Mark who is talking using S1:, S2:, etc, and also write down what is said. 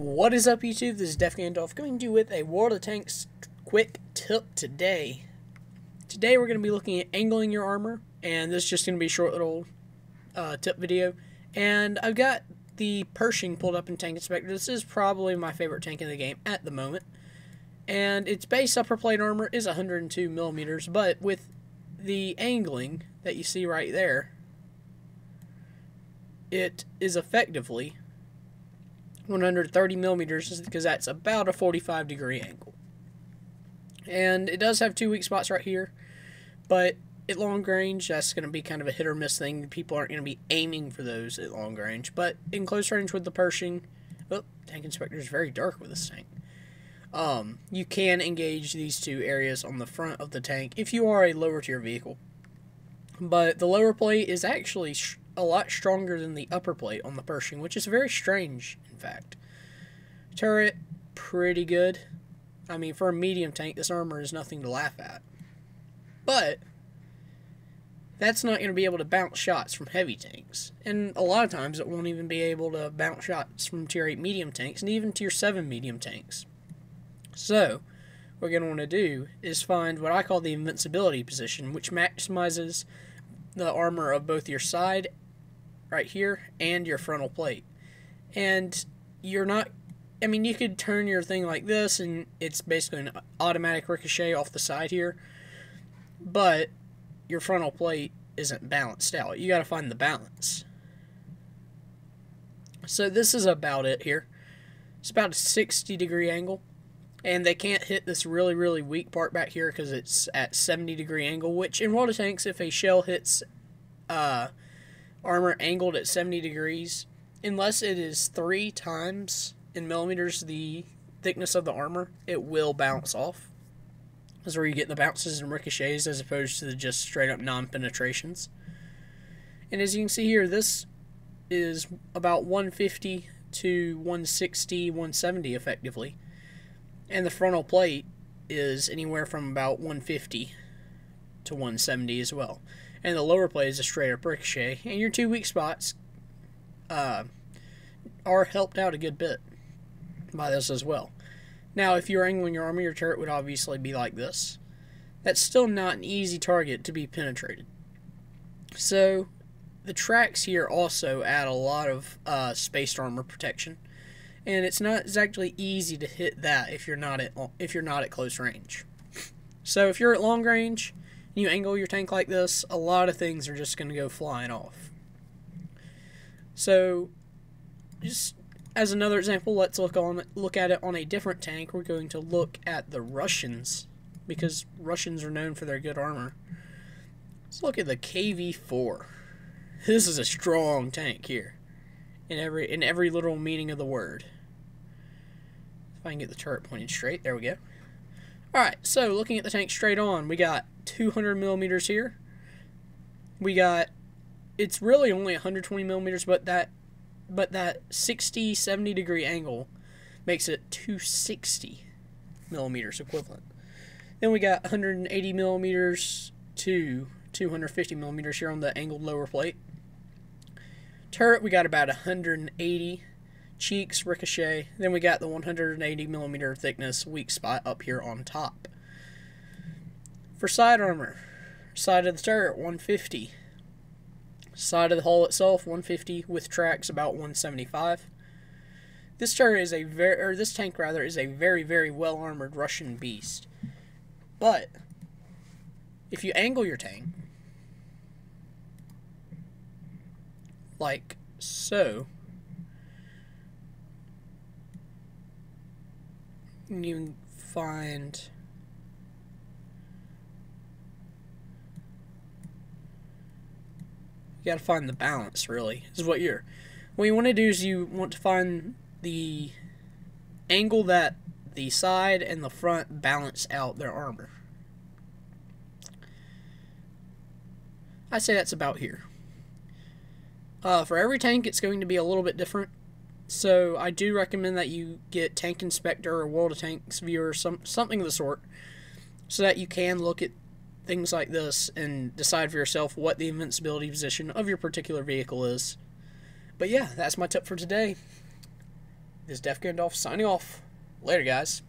S1: What is up, YouTube? This is DeFGandolf coming to you with a World of Tanks quick tip today. Today we're going to be looking at angling your armor, and this is just going to be a short little tip video. And I've got the Pershing pulled up in Tank Inspector. This is probably my favorite tank in the game at the moment. And its base upper plate armor is 102 millimeters, but with the angling that you see right there, it is effectively 130 millimeters, because that's about a 45-degree angle. And it does have two weak spots right here, but at long range, that's going to be kind of a hit or miss thing. People aren't going to be aiming for those at long range, but in close range with the Pershing, Tank Inspector is very dark with this tank. You can engage these two areas on the front of the tank if you are a lower tier vehicle. But the lower plate is actually a lot stronger than the upper plate on the Pershing, which is very strange, in fact. Turret, pretty good. I mean, for a medium tank, this armor is nothing to laugh at. But that's not going to be able to bounce shots from heavy tanks. And a lot of times it won't even be able to bounce shots from tier 8 medium tanks and even tier 7 medium tanks. So, what you're going to want to do is find what I call the Invincibility position, which maximizes the armor of both your side right here and your frontal plate. And you're not, I mean, you could turn your thing like this and it's basically an automatic ricochet off the side here, but your frontal plate isn't balanced out. You got to find the balance. So this is about it here. It's about a 60-degree angle, and they can't hit this really weak part back here because it's at 70-degree angle, which in World of Tanks, if a shell hits armor angled at 70 degrees, unless it is 3 times in millimeters the thickness of the armor, it will bounce off. That's where you get the bounces and ricochets as opposed to the just straight up non-penetrations. And as you can see here, this is about 150 to 160, 170 effectively. And the frontal plate is anywhere from about 150 to 170 as well. And the lower plate is a straight up ricochet. And your two weak spots are helped out a good bit by this as well. Now, if you're angling your armor, your turret would obviously be like this. That's still not an easy target to be penetrated. So, the tracks here also add a lot of spaced armor protection. And it's not exactly easy to hit that if you're not at close range. So if you're at long range and you angle your tank like this, a lot of things are just going to go flying off. So just as another example, let's look at it on a different tank. We're going to look at the Russians, because Russians are known for their good armor. Let's look at the KV-4. This is a strong tank here in every literal meaning of the word. If I can get the turret pointed straight, there we go. Alright, so looking at the tank straight on, we got 200 millimeters here. We got, it's really only 120 millimeters, but that 60, 70 degree angle makes it 260 millimeters equivalent. Then we got 180 millimeters to 250 millimeters here on the angled lower plate. Turret, we got about 180. Cheeks, ricochet. Then we got the 180 millimeter thickness weak spot up here on top. For side armor, side of the turret 150. Side of the hull itself 150 with tracks about 175. This turret is this tank is a very well armored Russian beast. But if you angle your tank like so, you find you gotta find the balance, really. This is what you want to do is you want to find the angle that the side and the front balance out their armor. I'd say that's about here. For every tank, it's going to be a little bit different. So I do recommend that you get Tank Inspector or World of Tanks viewer, something of the sort, so that you can look at things like this and decide for yourself what the invincibility position of your particular vehicle is. But yeah, that's my tip for today. This is DeFGandolf signing off. Later, guys.